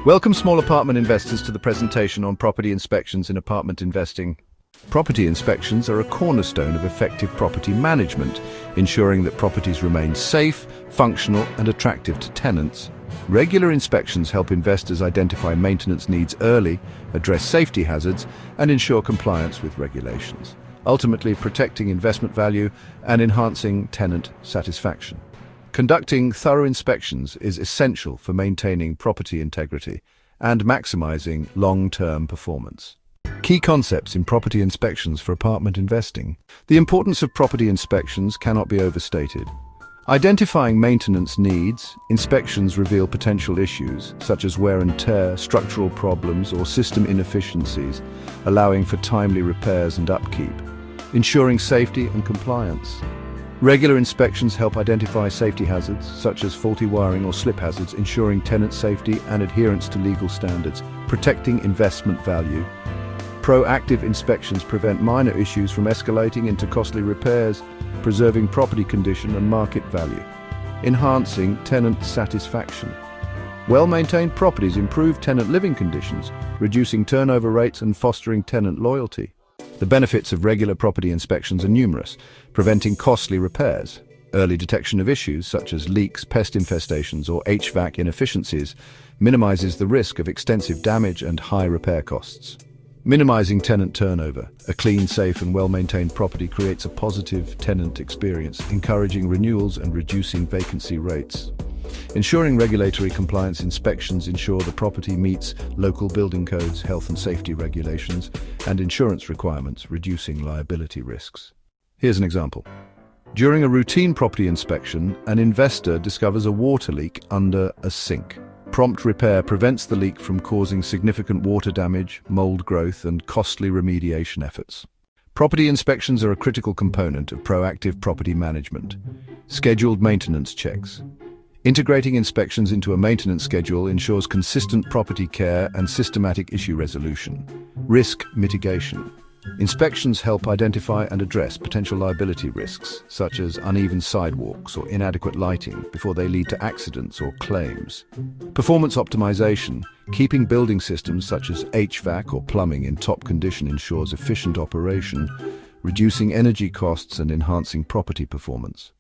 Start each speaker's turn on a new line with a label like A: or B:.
A: Welcome small apartment investors to the presentation on property inspections in apartment investing. Property inspections are a cornerstone of effective property management, ensuring that properties remain safe, functional, and attractive to tenants. Regular inspections help investors identify maintenance needs early, address safety hazards, and ensure compliance with regulations, ultimately protecting investment value and enhancing tenant satisfaction. Conducting thorough inspections is essential for maintaining property integrity and maximizing long-term performance. Key concepts in property inspections for apartment investing. The importance of property inspections cannot be overstated. Identifying maintenance needs, inspections reveal potential issues such as wear and tear, structural problems, or system inefficiencies, allowing for timely repairs and upkeep, ensuring safety and compliance. Regular inspections help identify safety hazards, such as faulty wiring or slip hazards, ensuring tenant safety and adherence to legal standards, protecting investment value. Proactive inspections prevent minor issues from escalating into costly repairs, preserving property condition and market value, enhancing tenant satisfaction. Well-maintained properties improve tenant living conditions, reducing turnover rates and fostering tenant loyalty. The benefits of regular property inspections are numerous: preventing costly repairs, early detection of issues such as leaks, pest infestations, or HVAC inefficiencies minimizes the risk of extensive damage and high repair costs. Minimizing tenant turnover. A clean, safe, and well-maintained property creates a positive tenant experience, encouraging renewals and reducing vacancy rates. Ensuring regulatory compliance. Inspections ensure the property meets local building codes, health and safety regulations, and insurance requirements, reducing liability risks. Here's an example. During a routine property inspection, an investor discovers a water leak under a sink. Prompt repair prevents the leak from causing significant water damage, mold growth, and costly remediation efforts. Property inspections are a critical component of proactive property management. Scheduled maintenance checks. Integrating inspections into a maintenance schedule ensures consistent property care and systematic issue resolution. Risk mitigation. Inspections help identify and address potential liability risks, such as uneven sidewalks or inadequate lighting, before they lead to accidents or claims. Performance optimization. Keeping building systems such as HVAC or plumbing in top condition ensures efficient operation, reducing energy costs and enhancing property performance.